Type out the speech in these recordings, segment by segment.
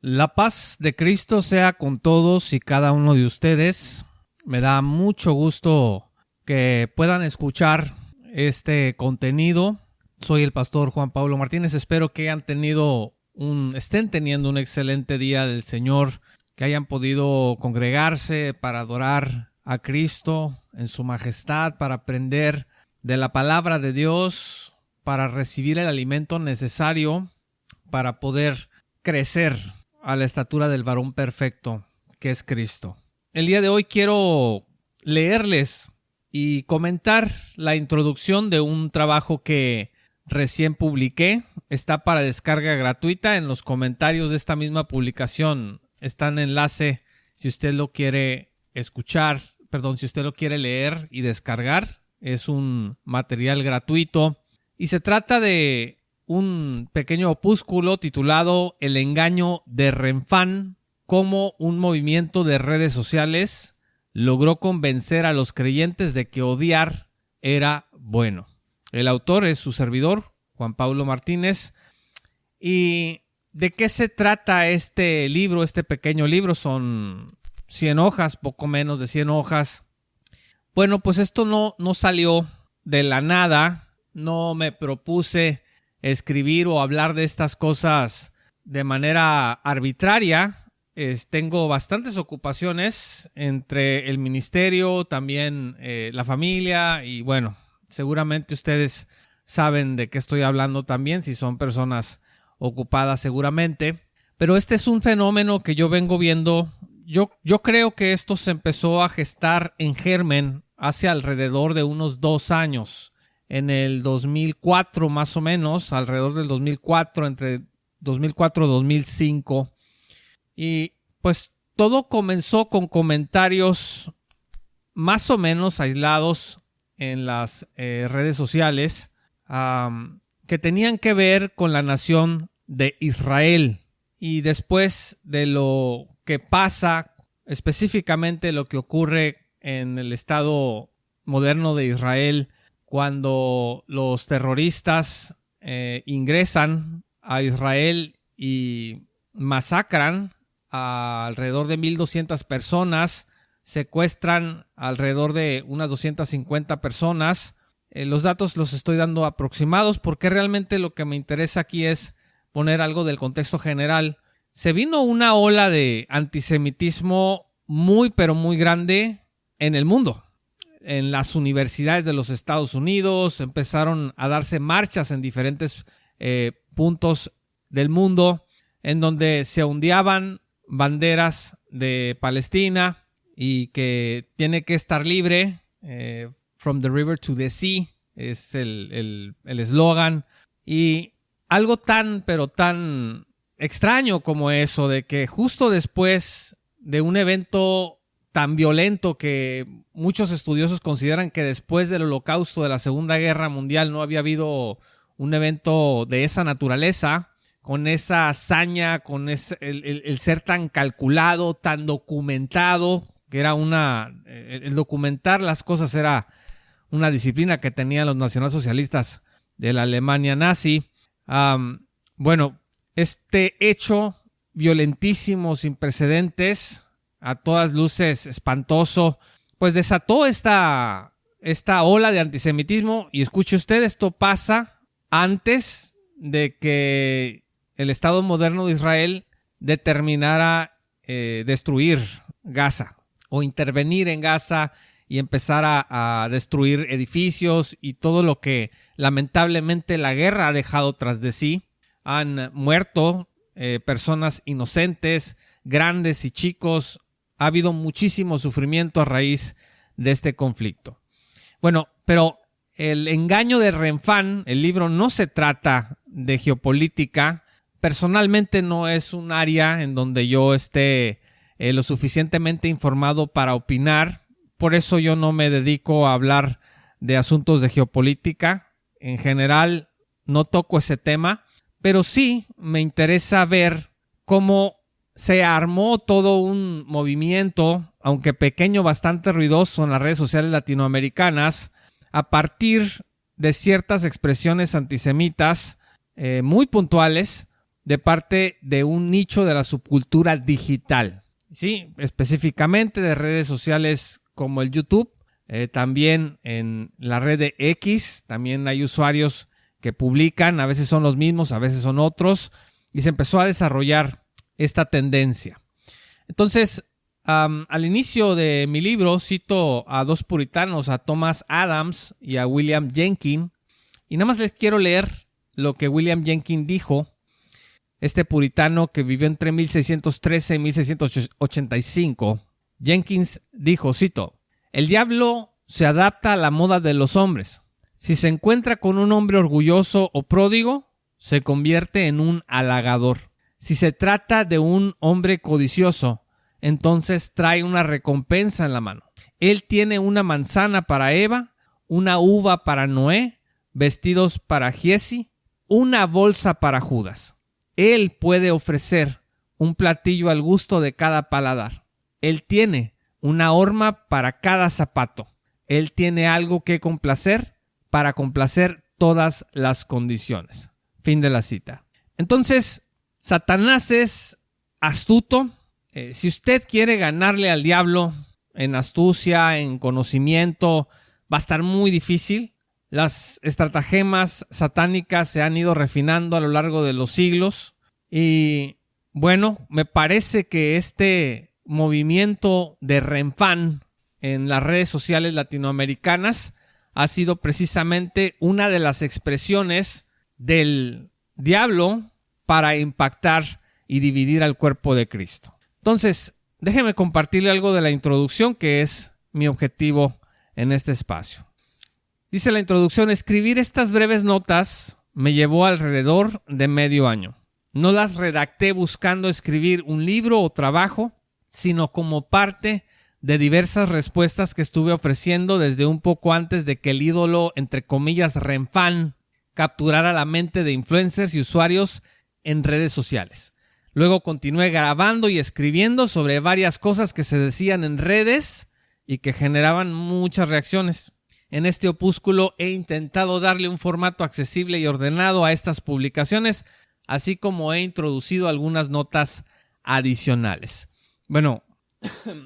La paz de Cristo sea con todos y cada uno de ustedes. Me da mucho gusto que puedan escuchar este contenido. Soy el pastor Juan Pablo Martínez. Espero que estén teniendo un excelente día del Señor, que hayan podido congregarse para adorar a Cristo en su majestad, para aprender de la palabra de Dios, para recibir el alimento necesario para poder crecer a la estatura del varón perfecto que es Cristo. El día de hoy quiero leerles y comentar la introducción de un trabajo que recién publiqué. Está para descarga gratuita. En los comentarios de esta misma publicación está el enlace si usted lo quiere si usted lo quiere leer y descargar. Es un material gratuito y se trata de un pequeño opúsculo titulado El engaño de Renfán, cómo un movimiento de redes sociales logró convencer a los creyentes de que odiar era bueno. El autor es su servidor, Juan Pablo Martínez. ¿Y de qué se trata este libro, este pequeño libro? Son 100 hojas, poco menos de 100 hojas. Bueno, pues esto no salió de la nada. No me propuse escribir o hablar de estas cosas de manera arbitraria. Tengo bastantes ocupaciones entre el ministerio, también la familia y bueno, seguramente ustedes saben de qué estoy hablando también, si son personas ocupadas seguramente. Pero este es un fenómeno que yo vengo viendo. Yo creo que esto se empezó a gestar en germen hace alrededor de unos 2 años. En el 2004 más o menos, alrededor del 2004, entre 2004 y 2005. Y pues todo comenzó con comentarios más o menos aislados en las redes sociales que tenían que ver con la nación de Israel. Y después de lo que pasa, específicamente lo que ocurre en el Estado moderno de Israel, cuando los terroristas ingresan a Israel y masacran a alrededor de 1,200 personas, secuestran alrededor de unas 250 personas. Los datos los estoy dando aproximados porque realmente lo que me interesa aquí es poner algo del contexto general. Se vino una ola de antisemitismo muy pero muy grande en el mundo. En las universidades de los Estados Unidos empezaron a darse marchas en diferentes puntos del mundo en donde se ondeaban banderas de Palestina y que tiene que estar libre, from the river to the sea es el eslogan. Y algo tan pero tan extraño como eso, de que justo después de un evento tan violento que muchos estudiosos consideran que después del Holocausto de la Segunda Guerra Mundial no había habido un evento de esa naturaleza, con esa hazaña, con el ser tan calculado, tan documentado, que era el documentar las cosas era una disciplina que tenían los nacionalsocialistas de la Alemania nazi. Bueno, este hecho violentísimo, sin precedentes, a todas luces espantoso, pues desató esta ola de antisemitismo. Y escuche usted, esto pasa antes de que el Estado moderno de Israel determinara destruir Gaza o intervenir en Gaza y empezar a destruir edificios y todo lo que lamentablemente la guerra ha dejado tras de sí. Han muerto personas inocentes, grandes y chicos. Ha habido muchísimo sufrimiento a raíz de este conflicto. Bueno, pero El engaño de Renfán, el libro, no se trata de geopolítica. Personalmente no es un área en donde yo esté lo suficientemente informado para opinar. Por eso yo no me dedico a hablar de asuntos de geopolítica. En general no toco ese tema, pero sí me interesa ver cómo se armó todo un movimiento, aunque pequeño, bastante ruidoso en las redes sociales latinoamericanas, a partir de ciertas expresiones antisemitas muy puntuales de parte de un nicho de la subcultura digital. Sí, específicamente de redes sociales como el YouTube, también en la red de X, también hay usuarios que publican, a veces son los mismos, a veces son otros, y se empezó a desarrollar esta tendencia. Entonces, al inicio de mi libro cito a dos puritanos, a Thomas Adams y a William Jenkins, y nada más les quiero leer lo que William Jenkins dijo, este puritano que vivió entre 1613 y 1685. Jenkins dijo, cito, «El diablo se adapta a la moda de los hombres. Si se encuentra con un hombre orgulloso o pródigo, se convierte en un halagador. Si se trata de un hombre codicioso, entonces trae una recompensa en la mano. Él tiene una manzana para Eva, una uva para Noé, vestidos para Giezi, una bolsa para Judas. Él puede ofrecer un platillo al gusto de cada paladar. Él tiene una horma para cada zapato. Él tiene algo que complacer para complacer todas las condiciones». Fin de la cita. Entonces, Satanás es astuto. Si usted quiere ganarle al diablo en astucia, en conocimiento, va a estar muy difícil. Las estratagemas satánicas se han ido refinando a lo largo de los siglos. Y bueno, me parece que este movimiento de Renfán en las redes sociales latinoamericanas ha sido precisamente una de las expresiones del diablo para impactar y dividir al cuerpo de Cristo. Entonces, déjeme compartirle algo de la introducción que es mi objetivo en este espacio. Dice la introducción, escribir estas breves notas me llevó alrededor de medio año. No las redacté buscando escribir un libro o trabajo, sino como parte de diversas respuestas que estuve ofreciendo desde un poco antes de que el ídolo, entre comillas, Renfán, capturara la mente de influencers y usuarios en redes sociales. Luego continué grabando y escribiendo sobre varias cosas que se decían en redes y que generaban muchas reacciones. En este opúsculo he intentado darle un formato accesible y ordenado a estas publicaciones, así como he introducido algunas notas adicionales. Bueno,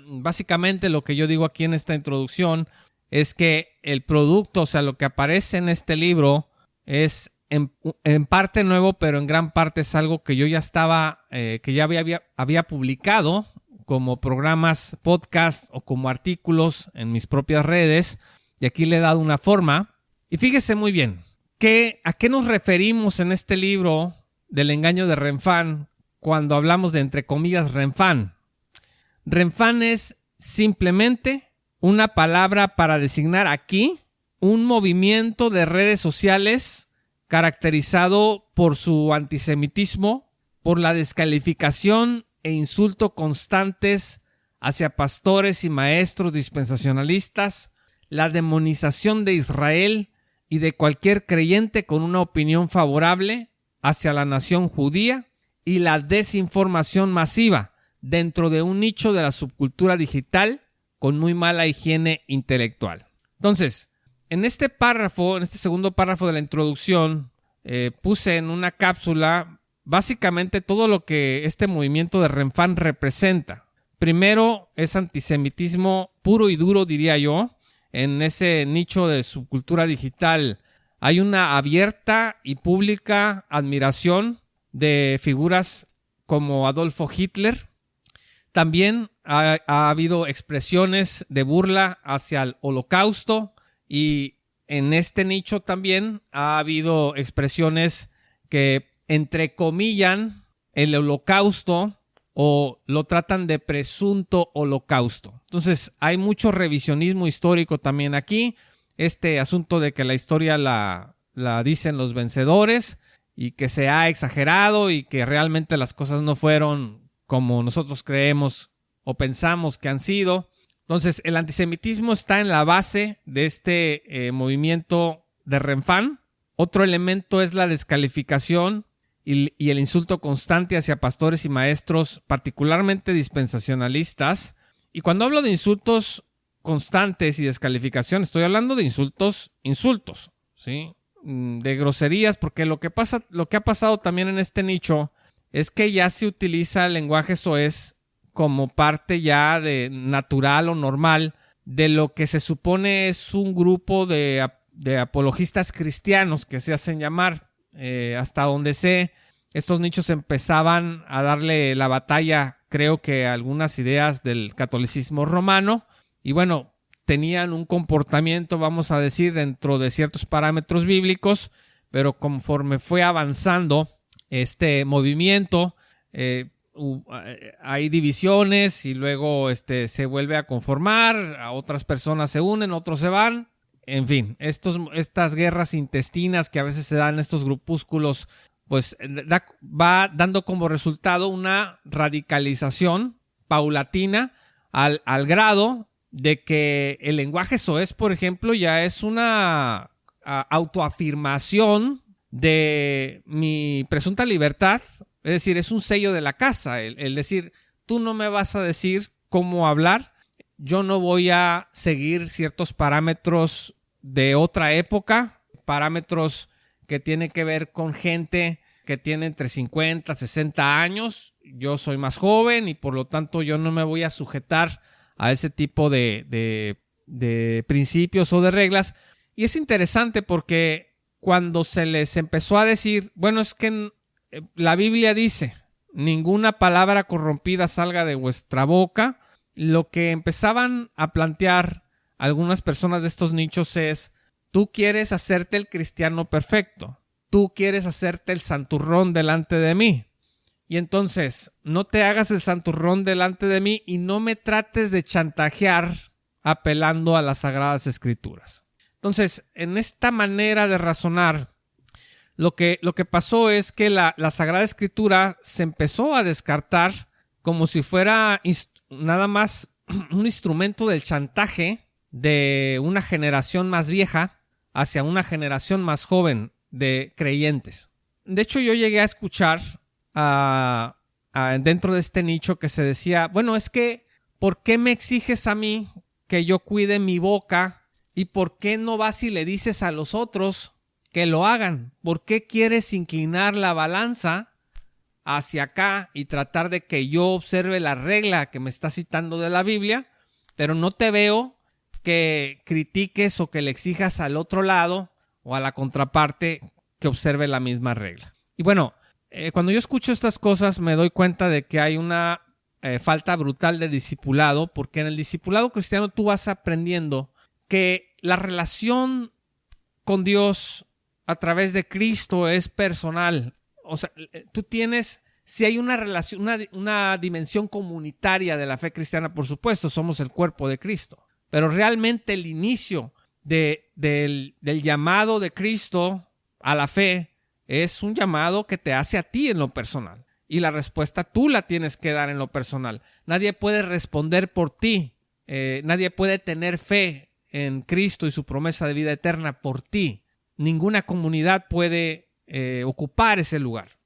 básicamente lo que yo digo aquí en esta introducción es que el producto, o sea, lo que aparece en este libro es en parte nuevo, pero en gran parte es algo que yo ya estaba, que ya había publicado como programas, podcast o como artículos en mis propias redes, y aquí le he dado una forma. Y fíjese muy bien, ¿a qué nos referimos en este libro del engaño de Renfán cuando hablamos de, entre comillas, Renfán? Renfán es simplemente una palabra para designar aquí un movimiento de redes sociales caracterizado por su antisemitismo, por la descalificación e insulto constantes hacia pastores y maestros dispensacionalistas, la demonización de Israel y de cualquier creyente con una opinión favorable hacia la nación judía y la desinformación masiva dentro de un nicho de la subcultura digital con muy mala higiene intelectual. Entonces, en este párrafo, en este segundo párrafo de la introducción, puse en una cápsula básicamente todo lo que este movimiento de Renfán representa. Primero, es antisemitismo puro y duro, diría yo. En ese nicho de subcultura digital hay una abierta y pública admiración de figuras como Adolfo Hitler. También ha habido expresiones de burla hacia el Holocausto, y en este nicho también ha habido expresiones que entrecomillan el Holocausto o lo tratan de presunto holocausto. Entonces hay mucho revisionismo histórico también aquí. Este asunto de que la historia la dicen los vencedores y que se ha exagerado y que realmente las cosas no fueron como nosotros creemos o pensamos que han sido. Entonces el antisemitismo está en la base de este movimiento de Renfán. Otro elemento es la descalificación y el insulto constante hacia pastores y maestros, particularmente dispensacionalistas. Y cuando hablo de insultos constantes y descalificación, estoy hablando de insultos, ¿sí? De groserías, porque lo que ha pasado también en este nicho es que ya se utiliza el lenguaje soez como parte ya de natural o normal de lo que se supone es un grupo de apologistas cristianos que se hacen llamar. Hasta donde sé, estos nichos empezaban a darle la batalla, creo que a algunas ideas del catolicismo romano, y bueno, tenían un comportamiento, vamos a decir, dentro de ciertos parámetros bíblicos, pero conforme fue avanzando este movimiento, hay divisiones y luego se vuelve a conformar, a otras personas se unen, otros se van. En fin, estas guerras intestinas que a veces se dan en estos grupúsculos, pues va dando como resultado una radicalización paulatina al grado de que el lenguaje soez, por ejemplo, ya es una autoafirmación de mi presunta libertad. Es decir, es un sello de la casa, el decir, tú no me vas a decir cómo hablar, yo no voy a seguir ciertos parámetros de otra época, parámetros que tienen que ver con gente que tiene entre 50 y 60 años, yo soy más joven y por lo tanto yo no me voy a sujetar a ese tipo de principios o de reglas. Y es interesante porque cuando se les empezó a decir, bueno, es que la Biblia dice, ninguna palabra corrompida salga de vuestra boca, lo que empezaban a plantear algunas personas de estos nichos es, tú quieres hacerte el cristiano perfecto, tú quieres hacerte el santurrón delante de mí, y entonces no te hagas el santurrón delante de mí y no me trates de chantajear apelando a las Sagradas Escrituras. Entonces, en esta manera de razonar, lo que pasó es que la Sagrada Escritura se empezó a descartar como si fuera nada más un instrumento del chantaje de una generación más vieja hacia una generación más joven de creyentes. De hecho, yo llegué a escuchar dentro de este nicho que se decía, bueno, es que ¿por qué me exiges a mí que yo cuide mi boca y por qué no vas y le dices a los otros que lo hagan? ¿Por qué quieres inclinar la balanza hacia acá y tratar de que yo observe la regla que me está citando de la Biblia, pero no te veo que critiques o que le exijas al otro lado o a la contraparte que observe la misma regla? Y bueno, cuando yo escucho estas cosas me doy cuenta de que hay una falta brutal de discipulado, porque en el discipulado cristiano tú vas aprendiendo que la relación con Dios a través de Cristo es personal. O sea, tú tienes, si hay una relación, una dimensión comunitaria de la fe cristiana, por supuesto, somos el cuerpo de Cristo. Pero realmente el inicio del llamado de Cristo a la fe es un llamado que te hace a ti en lo personal. Y la respuesta tú la tienes que dar en lo personal. Nadie puede responder por ti. Nadie puede tener fe en Cristo y su promesa de vida eterna por ti. Ninguna comunidad puede ocupar ese lugar.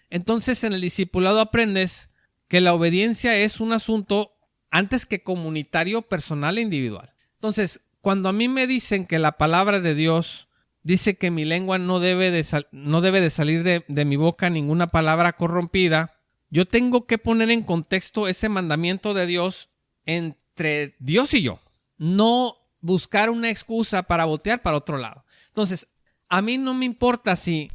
Entonces, en el discipulado aprendes que la obediencia es un asunto antes que comunitario, personal e individual. Entonces, cuando a mí me dicen que la palabra de Dios dice que mi lengua no debe de salir de mi boca ninguna palabra corrompida, yo tengo que poner en contexto ese mandamiento de Dios entre Dios y yo. No buscar una excusa para voltear para otro lado. Entonces, a mí no me importa si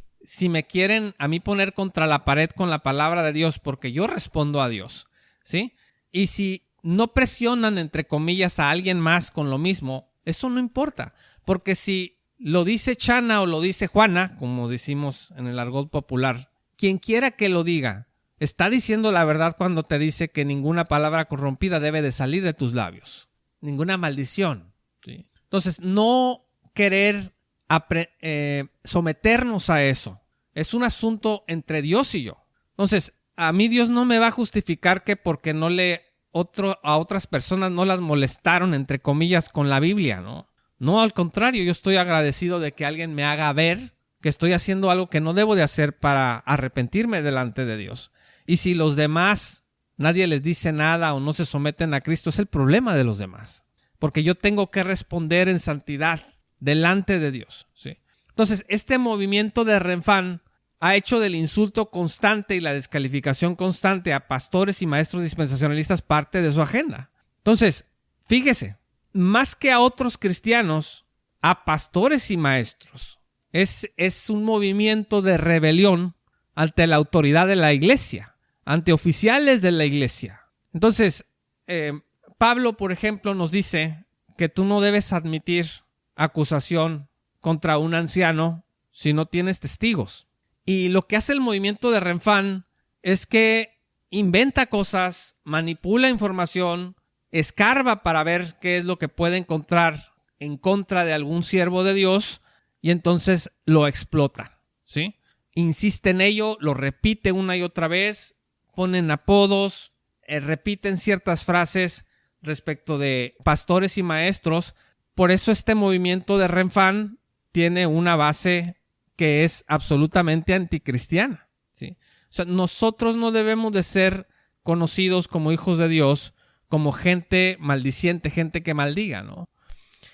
me quieren a mí poner contra la pared con la palabra de Dios, porque yo respondo a Dios, ¿sí? Y si no presionan, entre comillas, a alguien más con lo mismo, eso no importa, porque si lo dice Chana o lo dice Juana, como decimos en el argot popular, quien quiera que lo diga, está diciendo la verdad cuando te dice que ninguna palabra corrompida debe de salir de tus labios, ninguna maldición, ¿sí? Entonces, no querer someternos a eso. Es un asunto entre Dios y yo. Entonces, a mí Dios no me va a justificar que porque a otras personas no las molestaron, entre comillas, con la Biblia, ¿no? No, al contrario, yo estoy agradecido de que alguien me haga ver que estoy haciendo algo que no debo de hacer para arrepentirme delante de Dios. Y si los demás, nadie les dice nada o no se someten a Cristo, es el problema de los demás. Porque yo tengo que responder en santidad delante de Dios, ¿sí? Entonces, este movimiento de Renfán ha hecho del insulto constante y la descalificación constante a pastores y maestros dispensacionalistas parte de su agenda. Entonces, fíjese, más que a otros cristianos, a pastores y maestros. Es un movimiento de rebelión ante la autoridad de la iglesia, ante oficiales de la iglesia. Entonces, Pablo, por ejemplo, nos dice que tú no debes admitir acusación contra un anciano si no tienes testigos. Y lo que hace el movimiento de Renfán es que inventa cosas, manipula información, escarba para ver qué es lo que puede encontrar en contra de algún siervo de Dios y entonces lo explota, ¿sí? Insiste en ello, lo repite una y otra vez, ponen apodos, repiten ciertas frases respecto de pastores y maestros. Por eso este movimiento de Renfán tiene una base que es absolutamente anticristiana, ¿sí? O sea, nosotros no debemos de ser conocidos como hijos de Dios, como gente maldiciente, gente que maldiga, ¿no?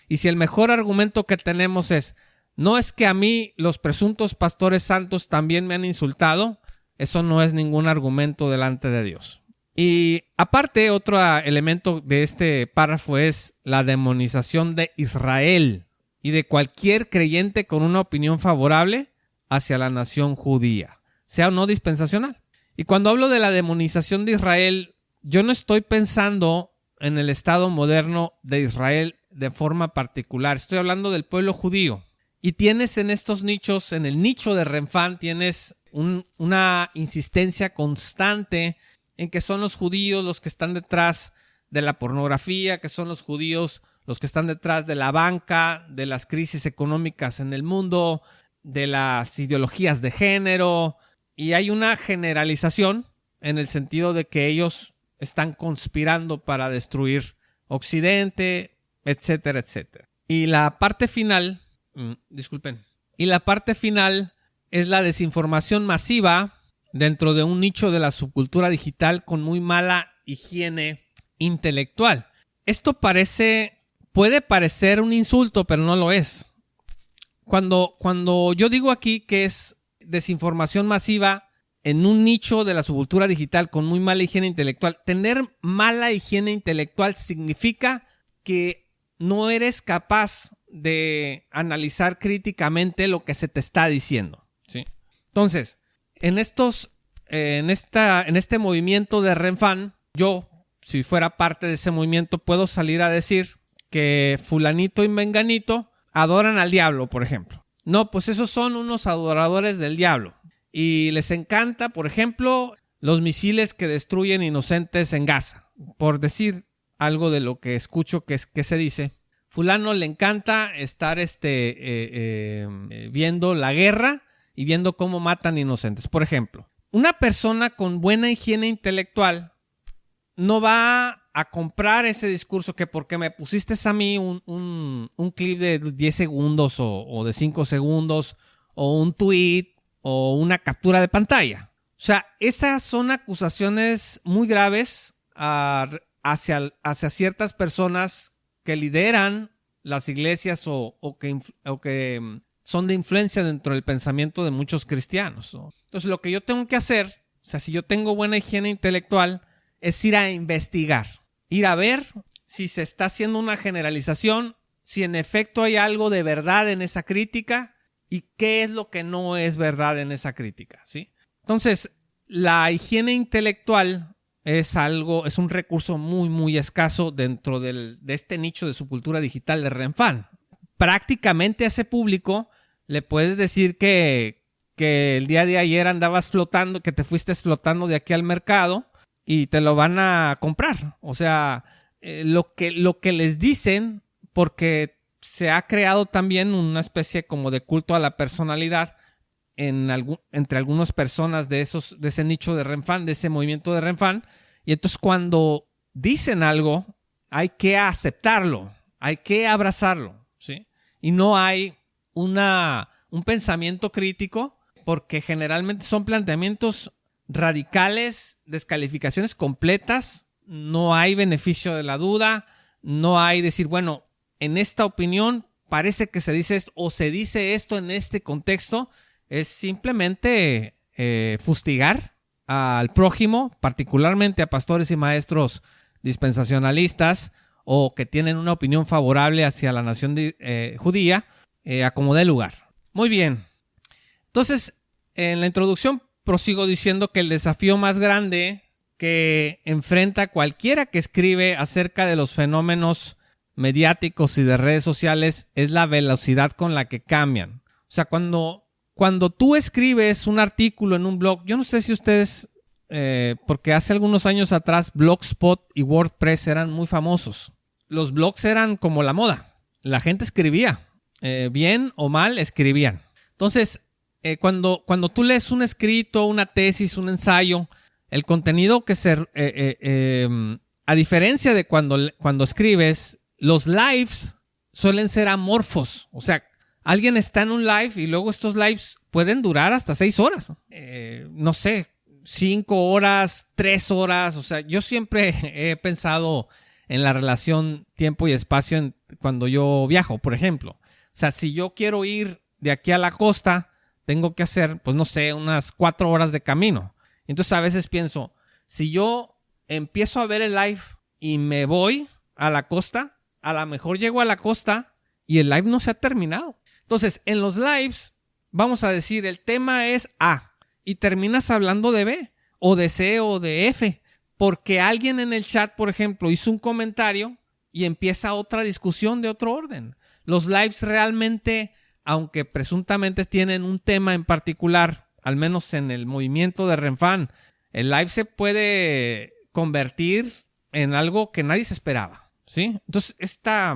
Y si el mejor argumento que tenemos es, no es que a mí los presuntos pastores santos también me han insultado, eso no es ningún argumento delante de Dios. Y aparte, otro elemento de este párrafo es la demonización de Israel y de cualquier creyente con una opinión favorable hacia la nación judía, sea o no dispensacional. Y cuando hablo de la demonización de Israel, yo no estoy pensando en el Estado moderno de Israel de forma particular. Estoy hablando del pueblo judío. Y tienes en estos nichos, en el nicho de Renfán, tienes una insistencia constante en que son los judíos los que están detrás de la pornografía, que son los judíos los que están detrás de la banca, de las crisis económicas en el mundo, de las ideologías de género. Y hay una generalización en el sentido de que ellos están conspirando para destruir Occidente, etcétera, etcétera. Y la parte final, es la desinformación masiva dentro de un nicho de la subcultura digital con muy mala higiene intelectual. Esto puede parecer un insulto, pero no lo es. Cuando yo digo aquí que es desinformación masiva en un nicho de la subcultura digital con muy mala higiene intelectual, tener mala higiene intelectual significa que no eres capaz de analizar críticamente lo que se te está diciendo, ¿sí? Entonces, en este movimiento de Renfán, yo, si fuera parte de ese movimiento, puedo salir a decir que fulanito y menganito adoran al diablo, por ejemplo. No, pues esos son unos adoradores del diablo. Y les encanta, por ejemplo, los misiles que destruyen inocentes en Gaza. Por decir algo de lo que escucho que se dice. Fulano le encanta estar viendo la guerra y viendo cómo matan inocentes. Por ejemplo, una persona con buena higiene intelectual no va a comprar ese discurso que porque me pusiste a mí un clip de 10 segundos o de 5 segundos o un tweet o una captura de pantalla. O sea, esas son acusaciones muy graves hacia ciertas personas que lideran las iglesias o que son de influencia dentro del pensamiento de muchos cristianos, ¿no? Entonces, lo que yo tengo que hacer, o sea, si yo tengo buena higiene intelectual, es ir a investigar, ir a ver si se está haciendo una generalización, si en efecto hay algo de verdad en esa crítica y qué es lo que no es verdad en esa crítica, ¿sí? Entonces, la higiene intelectual es un recurso muy, muy escaso dentro de este nicho de subcultura digital de Renfán. Prácticamente a ese público le puedes decir que el día de ayer andabas flotando, que te fuiste flotando de aquí al mercado y te lo van a comprar. O sea, lo que les dicen, porque se ha creado también una especie como de culto a la personalidad entre algunas personas de ese nicho de Renfán, de ese movimiento de Renfán. Y entonces cuando dicen algo, hay que aceptarlo, hay que abrazarlo, ¿sí? Y no hay un pensamiento crítico, porque generalmente son planteamientos radicales, descalificaciones completas, no hay beneficio de la duda, no hay decir, bueno, en esta opinión parece que se dice esto o se dice esto en este contexto, es simplemente fustigar al prójimo, particularmente a pastores y maestros dispensacionalistas o que tienen una opinión favorable hacia la nación judía, a como dé lugar. Muy bien. Entonces, en la introducción prosigo diciendo que el desafío más grande que enfrenta cualquiera que escribe acerca de los fenómenos mediáticos y de redes sociales es la velocidad con la que cambian. O sea, cuando tú escribes un artículo en un blog, yo no sé si ustedes, porque hace algunos años atrás Blogspot y WordPress eran muy famosos. Los blogs eran como la moda. La gente escribía, bien o mal escribían. Entonces, cuando tú lees un escrito, una tesis, un ensayo, el contenido que a diferencia de cuando escribes, los lives suelen ser amorfos. O sea, alguien está en un live y luego estos lives pueden durar hasta 6 horas. No sé, 5 horas, 3 horas. O sea, yo siempre he pensado en la relación tiempo y espacio cuando yo viajo, por ejemplo. O sea, si yo quiero ir de aquí a la costa, tengo que hacer, pues no sé, unas 4 horas de camino. Entonces a veces pienso, si yo empiezo a ver el live y me voy a la costa, a lo mejor llego a la costa y el live no se ha terminado. Entonces, en los lives, vamos a decir, el tema es A y terminas hablando de B o de C o de F, porque alguien en el chat, por ejemplo, hizo un comentario y empieza otra discusión de otro orden. Los lives realmente, aunque presuntamente tienen un tema en particular, al menos en el movimiento de Renfán, el live se puede convertir en algo que nadie se esperaba, ¿sí? Entonces, esta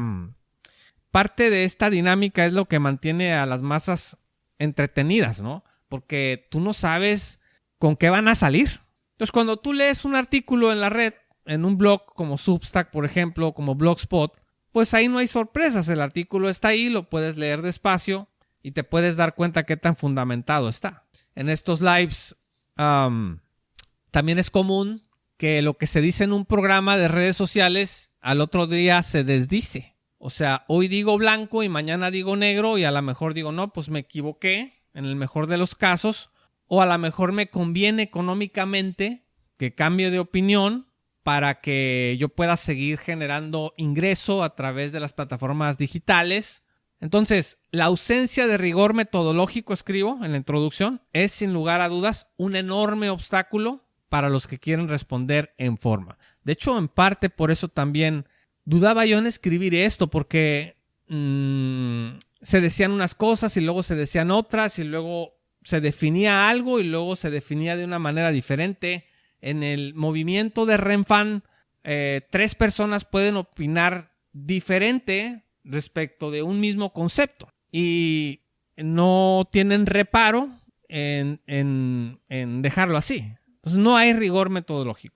parte de esta dinámica es lo que mantiene a las masas entretenidas, ¿no? Porque tú no sabes con qué van a salir. Entonces, cuando tú lees un artículo en la red, en un blog como Substack, por ejemplo, como Blogspot, pues ahí no hay sorpresas. El artículo está ahí, lo puedes leer despacio y te puedes dar cuenta qué tan fundamentado está. En estos lives también es común que lo que se dice en un programa de redes sociales al otro día se desdice. O sea, hoy digo blanco y mañana digo negro y a lo mejor digo, no, pues me equivoqué en el mejor de los casos, o a lo mejor me conviene económicamente que cambie de opinión para que yo pueda seguir generando ingreso a través de las plataformas digitales. Entonces, la ausencia de rigor metodológico, escribo en la introducción, es sin lugar a dudas un enorme obstáculo para los que quieren responder en forma. De hecho, en parte por eso también dudaba yo en escribir esto, porque se decían unas cosas y luego se decían otras y luego se definía algo y luego se definía de una manera diferente. En el movimiento de Renfán, 3 personas pueden opinar diferente respecto de un mismo concepto y no tienen reparo en dejarlo así. Entonces no hay rigor metodológico.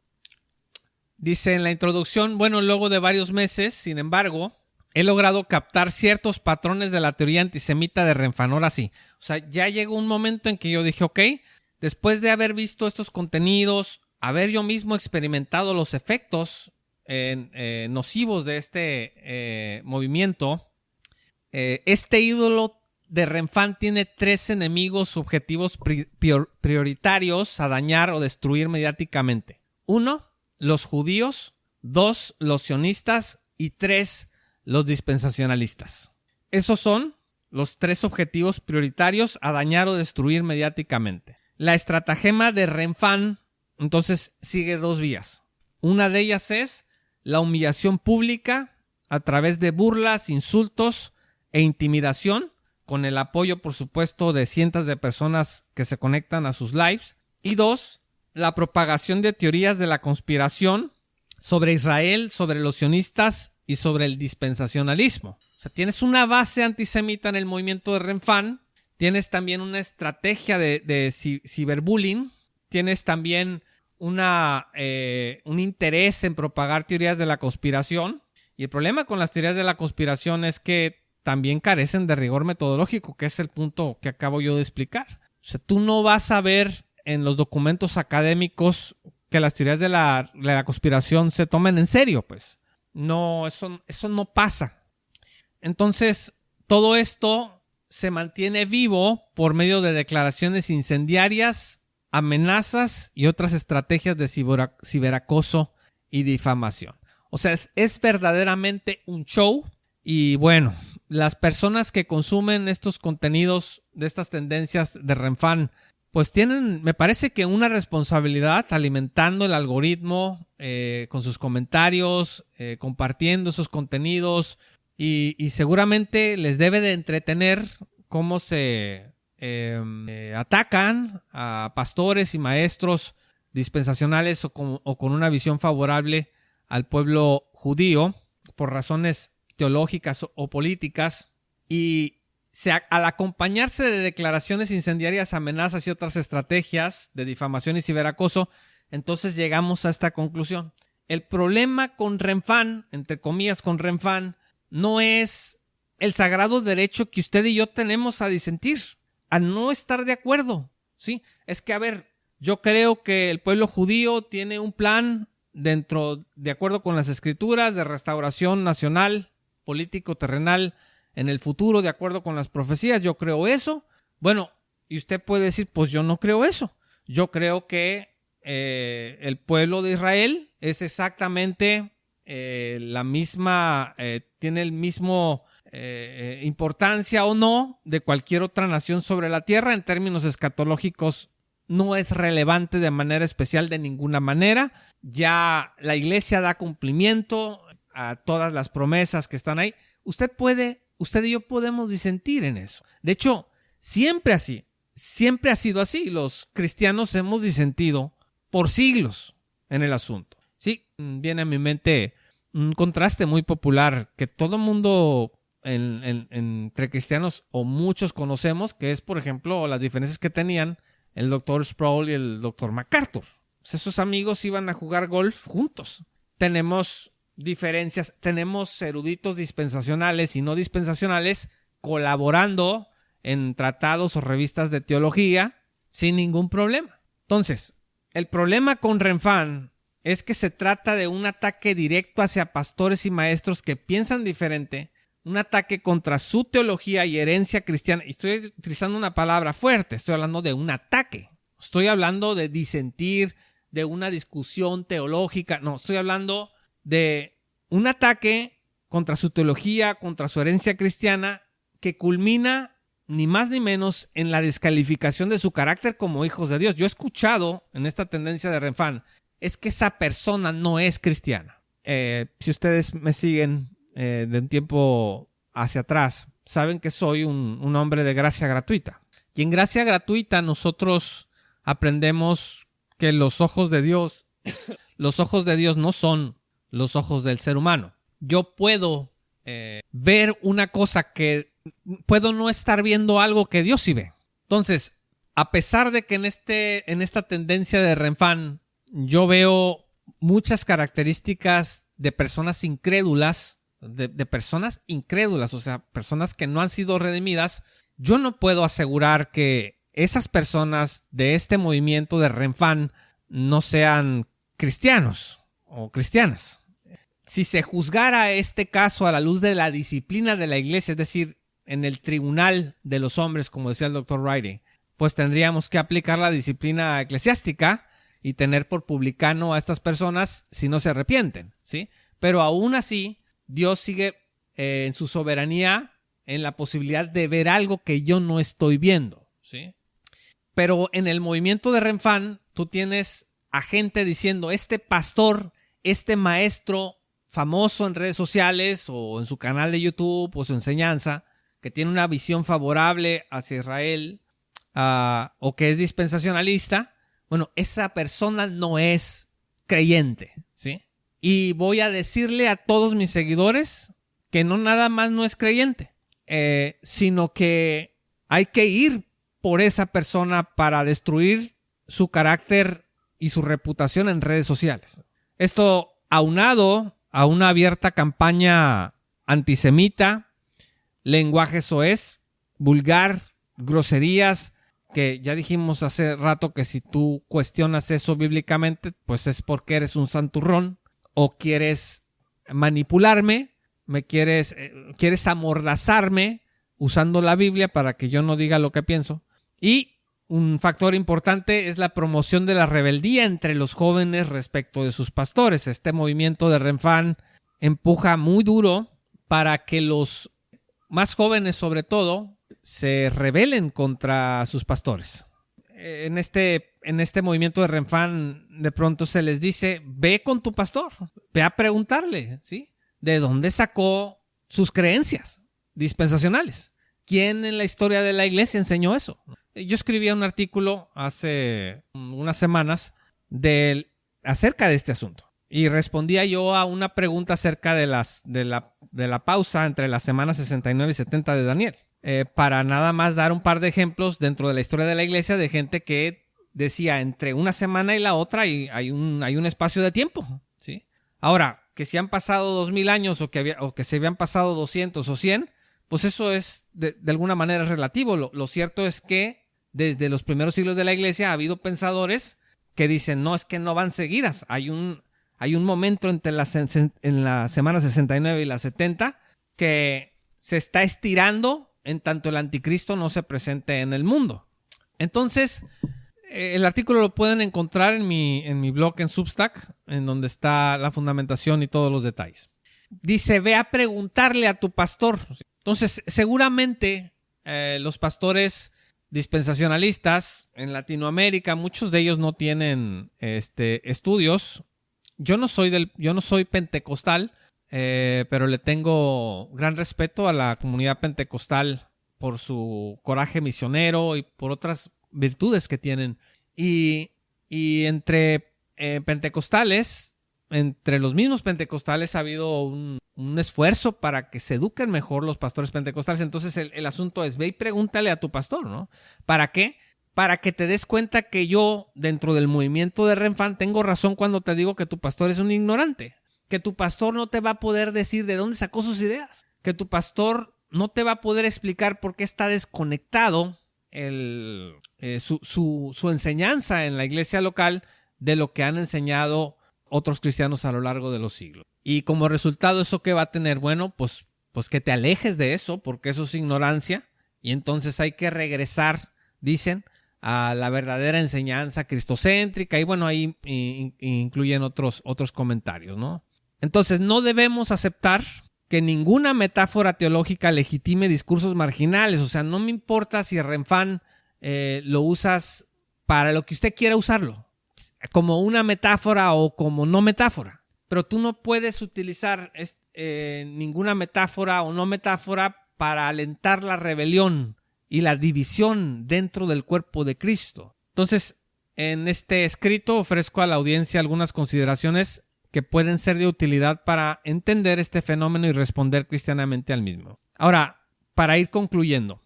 Dice en la introducción, bueno, luego de varios meses, sin embargo, he logrado captar ciertos patrones de la teoría antisemita de Renfán. Ahora sí. O sea, ya llegó un momento en que yo dije, ok, después de haber visto estos contenidos, haber yo mismo experimentado los efectos nocivos de este movimiento, este ídolo de Renfán tiene 3 enemigos objetivos prioritarios a dañar o destruir mediáticamente. 1, los judíos. 2, los sionistas. Y 3, los dispensacionalistas. Esos son los 3 objetivos prioritarios a dañar o destruir mediáticamente. La estratagema de Renfán entonces sigue 2 vías. Una de ellas es la humillación pública a través de burlas, insultos e intimidación, con el apoyo, por supuesto, de cientos de personas que se conectan a sus lives. Y 2, la propagación de teorías de la conspiración sobre Israel, sobre los sionistas y sobre el dispensacionalismo. O sea, tienes una base antisemita en el movimiento de Renfán, tienes también una estrategia de ciberbullying, tienes también un interés en propagar teorías de la conspiración. Y el problema con las teorías de la conspiración es que también carecen de rigor metodológico, que es el punto que acabo yo de explicar. O sea, tú no vas a ver en los documentos académicos que las teorías de la conspiración se tomen en serio, pues. No, eso no pasa. Entonces, todo esto se mantiene vivo por medio de declaraciones incendiarias, amenazas y otras estrategias de ciberacoso y difamación. O sea, es verdaderamente un show. Y bueno, las personas que consumen estos contenidos de estas tendencias de Renfán, pues tienen, me parece que una responsabilidad alimentando el algoritmo con sus comentarios, compartiendo esos contenidos y seguramente les debe de entretener cómo se atacan a pastores y maestros dispensacionales o con una visión favorable al pueblo judío por razones teológicas o políticas, y al acompañarse de declaraciones incendiarias, amenazas y otras estrategias de difamación y ciberacoso, entonces llegamos a esta conclusión. El problema con Renfán, entre comillas con Renfán, no es el sagrado derecho que usted y yo tenemos a disentir, a no estar de acuerdo, ¿sí? Es que, a ver, yo creo que el pueblo judío tiene un plan de acuerdo con las escrituras, de restauración nacional, político, terrenal, en el futuro, de acuerdo con las profecías. Yo creo eso. Bueno, y usted puede decir, pues yo no creo eso. Yo creo que el pueblo de Israel es exactamente la misma, tiene el mismo importancia o no de cualquier otra nación sobre la tierra. En términos escatológicos no es relevante de manera especial de ninguna manera. Ya la iglesia da cumplimiento a todas las promesas que están ahí. Usted y yo podemos disentir en eso. De hecho, siempre ha sido así. Los cristianos hemos disentido por siglos en el asunto. Sí, viene a mi mente un contraste muy popular que todo mundo entre cristianos o muchos conocemos, que es, por ejemplo, las diferencias que tenían el Dr. Sproul y el Dr. MacArthur. Pues esos amigos iban a jugar golf juntos. Tenemos diferencias, tenemos eruditos dispensacionales y no dispensacionales colaborando en tratados o revistas de teología sin ningún problema. Entonces, el problema con Renfán es que se trata de un ataque directo hacia pastores y maestros que piensan diferente, un ataque contra su teología y herencia cristiana. Y estoy utilizando una palabra fuerte, estoy hablando de un ataque. Estoy hablando de disentir, de una discusión teológica. No, estoy hablando de un ataque contra su teología, contra su herencia cristiana, que culmina ni más ni menos en la descalificación de su carácter como hijos de Dios. Yo he escuchado en esta tendencia de Renfán, es que esa persona no es cristiana. Si ustedes me siguen de un tiempo hacia atrás, saben que soy un hombre de gracia gratuita. Y en gracia gratuita nosotros aprendemos que los ojos de Dios no son los ojos del ser humano. Yo puedo ver una cosa que puedo no estar viendo algo que Dios sí ve. Entonces, a pesar de que en esta tendencia de Renfán yo veo muchas características de personas incrédulas, o sea, personas que no han sido redimidas, yo no puedo asegurar que esas personas de este movimiento de Renfán no sean cristianos o cristianas. Si se juzgara este caso a la luz de la disciplina de la iglesia, es decir, en el tribunal de los hombres, como decía el Dr. Riley, pues tendríamos que aplicar la disciplina eclesiástica y tener por publicano a estas personas si no se arrepienten, ¿sí? Pero aún así, Dios sigue en su soberanía en la posibilidad de ver algo que yo no estoy viendo, ¿sí? Pero en el movimiento de Renfán, tú tienes a gente diciendo, este pastor, este maestro famoso en redes sociales o en su canal de YouTube o su enseñanza, que tiene una visión favorable hacia Israel o que es dispensacionalista, bueno, esa persona no es creyente, ¿sí? Y voy a decirle a todos mis seguidores que no nada más no es creyente, sino que hay que ir por esa persona para destruir su carácter y su reputación en redes sociales. Esto aunado a una abierta campaña antisemita, lenguaje soez, vulgar, groserías, que ya dijimos hace rato que si tú cuestionas eso bíblicamente, pues es porque eres un santurrón o quieres manipularme, quieres amordazarme usando la Biblia para que yo no diga lo que pienso. Y un factor importante es la promoción de la rebeldía entre los jóvenes respecto de sus pastores. Este movimiento de Renfán empuja muy duro para que los más jóvenes, sobre todo, se rebelen contra sus pastores. En este movimiento de Renfán, de pronto se les dice, ve con tu pastor, ve a preguntarle, ¿sí?, de dónde sacó sus creencias dispensacionales. ¿Quién en la historia de la iglesia enseñó eso? Yo escribí un artículo hace unas semanas acerca de este asunto. Y respondía yo a una pregunta acerca de la pausa entre las semanas 69 y 70 de Daniel. Para nada más dar un par de ejemplos dentro de la historia de la iglesia de gente que decía entre una semana y la otra y hay un espacio de tiempo, ¿sí? Ahora, que si han pasado 2000 años o que se habían pasado 200 o 100, pues eso es de alguna manera relativo. Lo cierto es que desde los primeros siglos de la iglesia ha habido pensadores que dicen, no, es que no van seguidas. Hay un momento en la semana 69 y la 70 que se está estirando en tanto el anticristo no se presente en el mundo. Entonces, el artículo lo pueden encontrar en mi blog en Substack, en donde está la fundamentación y todos los detalles. Dice, ve a preguntarle a tu pastor. Entonces, seguramente los pastores dispensacionalistas en Latinoamérica, muchos de ellos no tienen estudios. Yo no soy pentecostal, pero le tengo gran respeto a la comunidad pentecostal por su coraje misionero y por otras virtudes que tienen. Y entre pentecostales, entre los mismos pentecostales ha habido un esfuerzo para que se eduquen mejor los pastores pentecostales. Entonces el asunto es, ve y pregúntale a tu pastor, ¿no? ¿Para qué? Para que te des cuenta que yo, dentro del movimiento de Renfán, tengo razón cuando te digo que tu pastor es un ignorante. Que tu pastor no te va a poder decir de dónde sacó sus ideas. Que tu pastor no te va a poder explicar por qué está desconectado su enseñanza en la iglesia local de lo que han enseñado otros cristianos a lo largo de los siglos. Y como resultado, ¿eso qué va a tener? Bueno, pues que te alejes de eso, porque eso es ignorancia. Y entonces hay que regresar, dicen, a la verdadera enseñanza cristocéntrica. Y bueno, ahí incluyen otros comentarios, ¿no? Entonces, no debemos aceptar que ninguna metáfora teológica legitime discursos marginales. O sea, no me importa si Renfán lo usas para lo que usted quiera usarlo, como una metáfora o como no metáfora. Pero tú no puedes utilizar ninguna metáfora o no metáfora para alentar la rebelión y la división dentro del cuerpo de Cristo. Entonces, en este escrito ofrezco a la audiencia algunas consideraciones que pueden ser de utilidad para entender este fenómeno y responder cristianamente al mismo. Ahora, para ir concluyendo,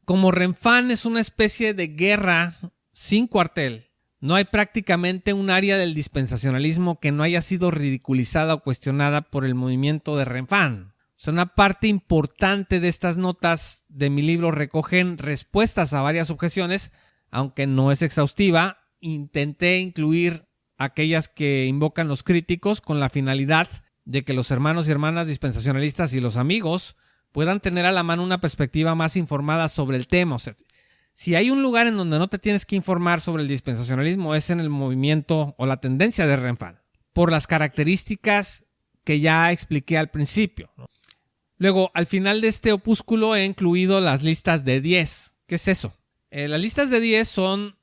como Renfán es una especie de guerra sin cuartel, no hay prácticamente un área del dispensacionalismo que no haya sido ridiculizada o cuestionada por el movimiento de Renfán. O sea, una parte importante de estas notas de mi libro recogen respuestas a varias objeciones, aunque no es exhaustiva. Intenté incluir aquellas que invocan los críticos con la finalidad de que los hermanos y hermanas dispensacionalistas y los amigos puedan tener a la mano una perspectiva más informada sobre el tema. O sea, si hay un lugar en donde no te tienes que informar sobre el dispensacionalismo es en el movimiento o la tendencia de Renfán, por las características que ya expliqué al principio, ¿no? Luego, al final de este opúsculo he incluido las listas de 10. ¿Qué es eso? Las listas de 10 son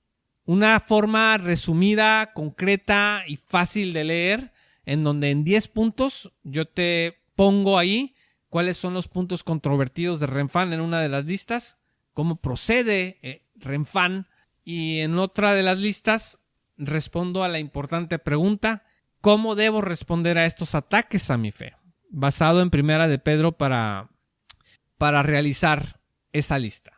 una forma resumida, concreta y fácil de leer, en donde en 10 puntos yo te pongo ahí cuáles son los puntos controvertidos de Renfán en una de las listas, cómo procede Renfán, y en otra de las listas respondo a la importante pregunta, ¿cómo debo responder a estos ataques a mi fe? Basado en Primera de Pedro para realizar esa lista.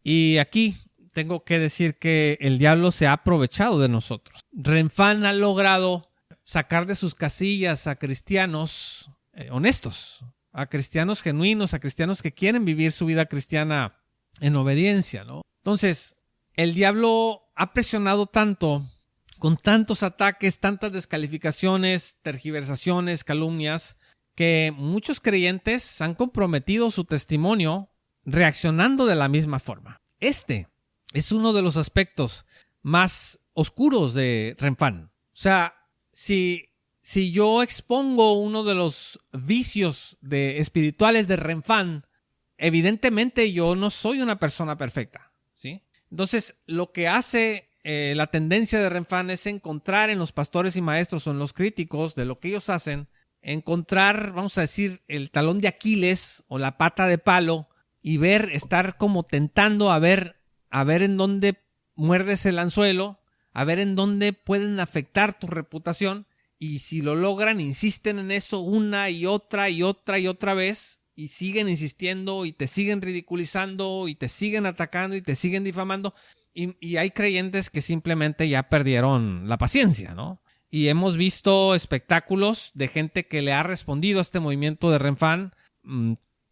Y aquí tengo que decir que el diablo se ha aprovechado de nosotros. Renfán ha logrado sacar de sus casillas a cristianos honestos, a cristianos genuinos, a cristianos que quieren vivir su vida cristiana en obediencia, ¿no? Entonces, el diablo ha presionado tanto, con tantos ataques, tantas descalificaciones, tergiversaciones, calumnias, que muchos creyentes han comprometido su testimonio reaccionando de la misma forma. Este es uno de los aspectos más oscuros de Renfán. O sea, si yo expongo uno de los vicios espirituales de Renfán, evidentemente yo no soy una persona perfecta, ¿sí? Entonces, lo que hace la tendencia de Renfán es encontrar en los pastores y maestros o en los críticos de lo que ellos hacen, encontrar, vamos a decir, el talón de Aquiles o la pata de palo y estar como tentando a ver en dónde muerdes el anzuelo, a ver en dónde pueden afectar tu reputación, y si lo logran, insisten en eso una y otra y otra y otra vez, y siguen insistiendo y te siguen ridiculizando y te siguen atacando y te siguen difamando, y hay creyentes que simplemente ya perdieron la paciencia, ¿no? Y hemos visto espectáculos de gente que le ha respondido a este movimiento de Renfán,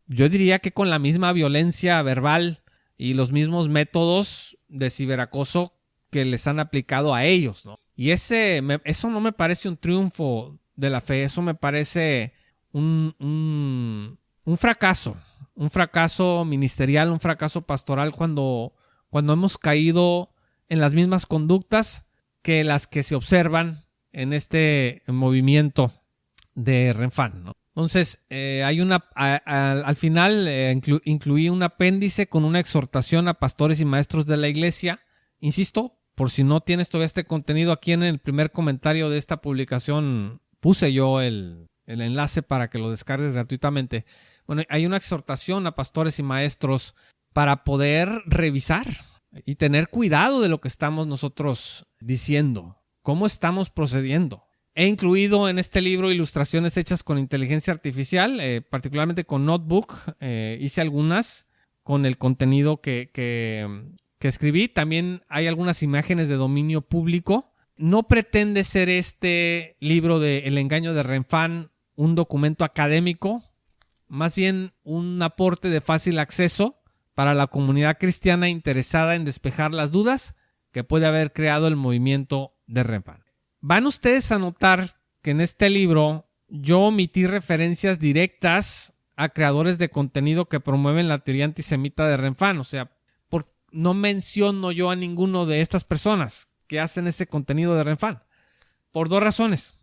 yo diría que con la misma violencia verbal y los mismos métodos de ciberacoso que les han aplicado a ellos, ¿no? Y eso no me parece un triunfo de la fe, eso me parece un fracaso ministerial, un fracaso pastoral cuando hemos caído en las mismas conductas que las que se observan en este movimiento de Renfán, ¿no? Entonces, al final incluí un apéndice con una exhortación a pastores y maestros de la iglesia. Insisto, por si no tienes todavía este contenido, aquí en el primer comentario de esta publicación puse yo el enlace para que lo descargues gratuitamente. Bueno, hay una exhortación a pastores y maestros para poder revisar y tener cuidado de lo que estamos nosotros diciendo, cómo estamos procediendo. He incluido en este libro ilustraciones hechas con inteligencia artificial, particularmente con Notebook. Hice algunas con el contenido que escribí. También hay algunas imágenes de dominio público. No pretende ser este libro de El engaño de Renfán un documento académico, más bien un aporte de fácil acceso para la comunidad cristiana interesada en despejar las dudas que puede haber creado el movimiento de Renfán. Van ustedes a notar que en este libro yo omití referencias directas a creadores de contenido que promueven la teoría antisemita de Renfán. O sea, no menciono yo a ninguno de estas personas que hacen ese contenido de Renfán. Por dos razones.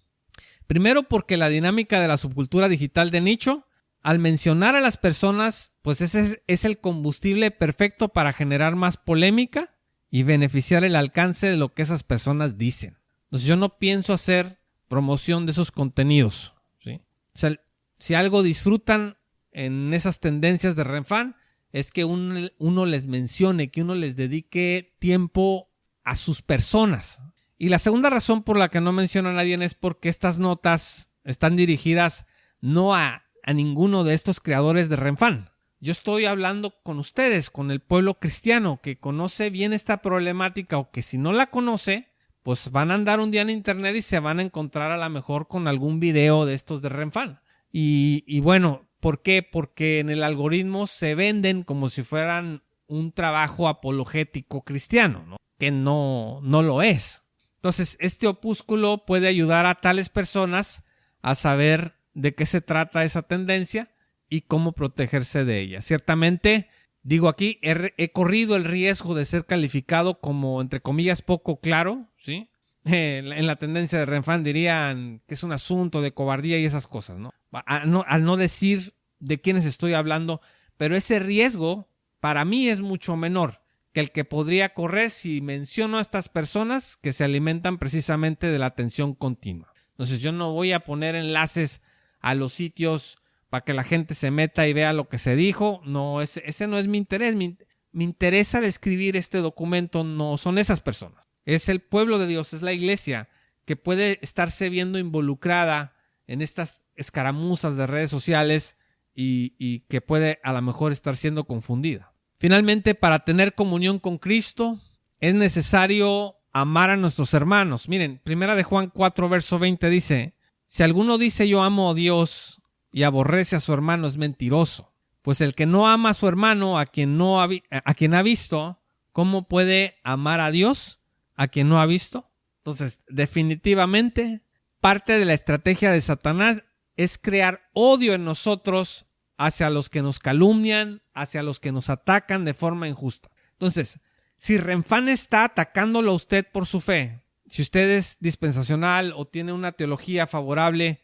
Primero, porque la dinámica de la subcultura digital de nicho, al mencionar a las personas, pues ese es el combustible perfecto para generar más polémica y beneficiar el alcance de lo que esas personas dicen. Entonces yo no pienso hacer promoción de esos contenidos, ¿sí? O sea, si algo disfrutan en esas tendencias de Renfán, es que uno les mencione, que uno les dedique tiempo a sus personas. Y la segunda razón por la que no menciono a nadie es porque estas notas están dirigidas no a ninguno de estos creadores de Renfán. Yo estoy hablando con ustedes, con el pueblo cristiano que conoce bien esta problemática, o que si no la conoce, pues van a andar un día en internet y se van a encontrar a lo mejor con algún video de estos de Renfán. Y bueno, ¿por qué? Porque en el algoritmo se venden como si fueran un trabajo apologético cristiano, ¿no? Que no lo es. Entonces, este opúsculo puede ayudar a tales personas a saber de qué se trata esa tendencia y cómo protegerse de ella. Ciertamente, digo aquí, he corrido el riesgo de ser calificado como, entre comillas, poco claro, ¿sí? En la tendencia de Renfán dirían que es un asunto de cobardía y esas cosas, ¿no? Al no decir de quiénes estoy hablando, pero ese riesgo para mí es mucho menor que el que podría correr si menciono a estas personas que se alimentan precisamente de la atención continua. Entonces yo no voy a poner enlaces a los sitios para que la gente se meta y vea lo que se dijo. No, ese no es mi interés. Mi interés al escribir este documento no son esas personas. Es el pueblo de Dios, es la iglesia que puede estarse viendo involucrada en estas escaramuzas de redes sociales y que puede a lo mejor estar siendo confundida. Finalmente, para tener comunión con Cristo es necesario amar a nuestros hermanos. Miren, primera de Juan 4, verso 20 dice: si alguno dice yo amo a Dios y aborrece a su hermano, es mentiroso. Pues el que no ama a su hermano, a quien ha visto, ¿cómo puede amar a Dios a quien no ha visto? Entonces, definitivamente, parte de la estrategia de Satanás es crear odio en nosotros hacia los que nos calumnian, hacia los que nos atacan de forma injusta. Entonces, si Renfán está atacándolo a usted por su fe, si usted es dispensacional o tiene una teología favorable,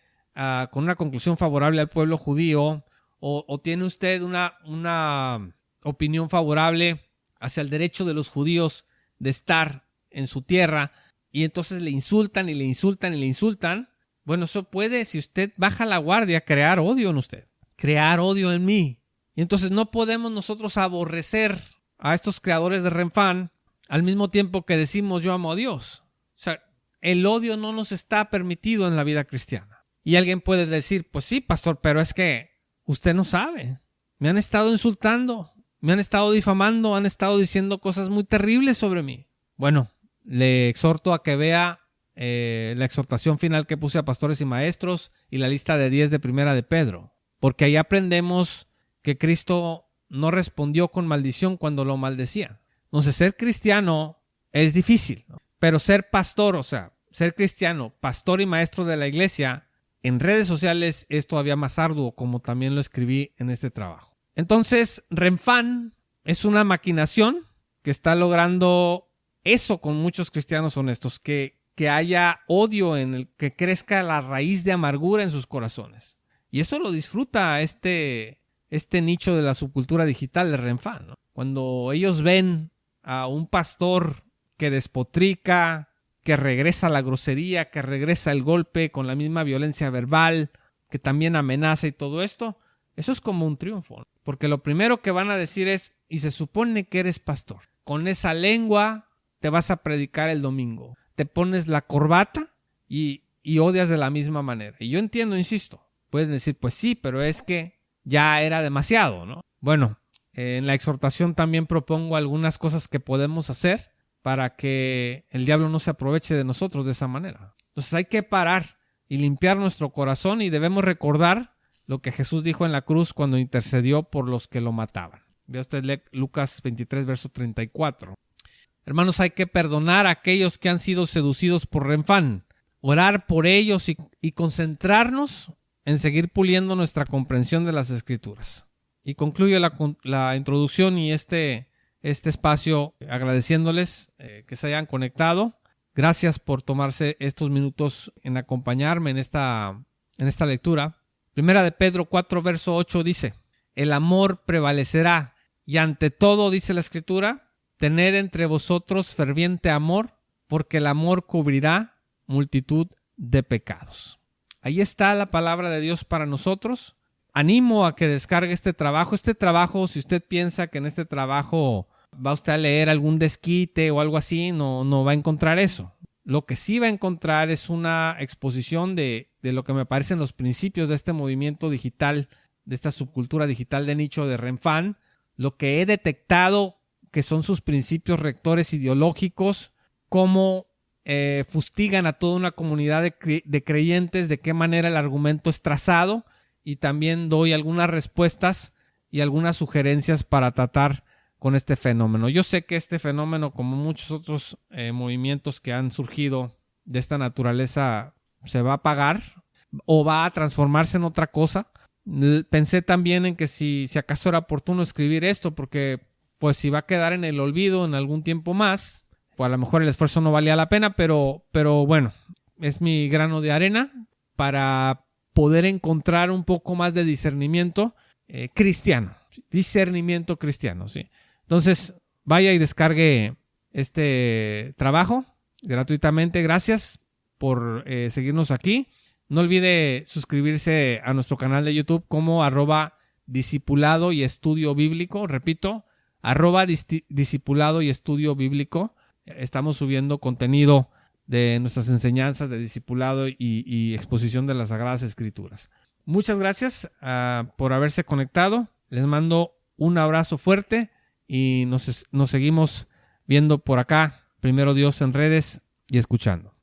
con una conclusión favorable al pueblo judío, o tiene usted una opinión favorable hacia el derecho de los judíos de estar en su tierra, y entonces le insultan y le insultan y le insultan, bueno, eso puede, si usted baja la guardia, crear odio en usted, crear odio en mí. Y entonces no podemos nosotros aborrecer a estos creadores de Renfán al mismo tiempo que decimos yo amo a Dios. O sea, el odio no nos está permitido en la vida cristiana. Y alguien puede decir, pues sí, pastor, pero es que usted no sabe. Me han estado insultando, me han estado difamando, han estado diciendo cosas muy terribles sobre mí. Bueno, le exhorto a que vea la exhortación final que puse a pastores y maestros y la lista de 10 de Primera de Pedro. Porque ahí aprendemos que Cristo no respondió con maldición cuando lo maldecían. Entonces, ser cristiano es difícil, ¿no? Pero ser pastor, o sea, ser cristiano, pastor y maestro de la iglesia, en redes sociales es todavía más arduo, como también lo escribí en este trabajo. Entonces, Renfán es una maquinación que está logrando eso con muchos cristianos honestos, que haya odio, en el que crezca la raíz de amargura en sus corazones. Y eso lo disfruta este nicho de la subcultura digital de Renfán, ¿no? Cuando ellos ven a un pastor que despotrica, que regresa la grosería, que regresa el golpe con la misma violencia verbal, que también amenaza y todo esto, eso es como un triunfo, ¿no? Porque lo primero que van a decir es, y se supone que eres pastor, con esa lengua te vas a predicar el domingo, te pones la corbata y odias de la misma manera. Y yo entiendo, insisto, pueden decir, pues sí, pero es que ya era demasiado, ¿no? Bueno, en la exhortación también propongo algunas cosas que podemos hacer para que el diablo no se aproveche de nosotros de esa manera. Entonces hay que parar y limpiar nuestro corazón, y debemos recordar lo que Jesús dijo en la cruz cuando intercedió por los que lo mataban. Vea usted Lucas 23, verso 34. Hermanos, hay que perdonar a aquellos que han sido seducidos por Renfán, orar por ellos y concentrarnos en seguir puliendo nuestra comprensión de las Escrituras. Y concluyo la introducción y este espacio agradeciéndoles que se hayan conectado. Gracias por tomarse estos minutos en acompañarme en esta lectura. Primera de Pedro 4, verso 8 dice, el amor prevalecerá, y ante todo, dice la Escritura, tened entre vosotros ferviente amor, porque el amor cubrirá multitud de pecados. Ahí está la palabra de Dios para nosotros. Animo a que descargue este trabajo. Este trabajo, si usted piensa que en este trabajo va usted a leer algún desquite o algo así, no va a encontrar eso. Lo que sí va a encontrar es una exposición de lo que me parecen los principios de este movimiento digital, de esta subcultura digital de nicho de Renfán, lo que he detectado que son sus principios rectores ideológicos, cómo fustigan a toda una comunidad de creyentes, de qué manera el argumento es trazado, y también doy algunas respuestas y algunas sugerencias para tratar con este fenómeno. Yo sé que este fenómeno, como muchos otros movimientos que han surgido de esta naturaleza, se va a apagar o va a transformarse en otra cosa. Pensé también en que si acaso era oportuno escribir esto, porque pues si va a quedar en el olvido en algún tiempo más, pues a lo mejor el esfuerzo no valía la pena, pero bueno, es mi grano de arena para poder encontrar un poco más de discernimiento cristiano. Discernimiento cristiano, sí. Entonces, vaya y descargue este trabajo gratuitamente. Gracias por seguirnos aquí. No olvide suscribirse a nuestro canal de YouTube como @discipulado y estudio bíblico. Repito, @discipulado y estudio bíblico. Estamos subiendo contenido de nuestras enseñanzas de discipulado y exposición de las Sagradas Escrituras. Muchas gracias por haberse conectado. Les mando un abrazo fuerte y nos seguimos viendo por acá, primero Dios, en redes y escuchando.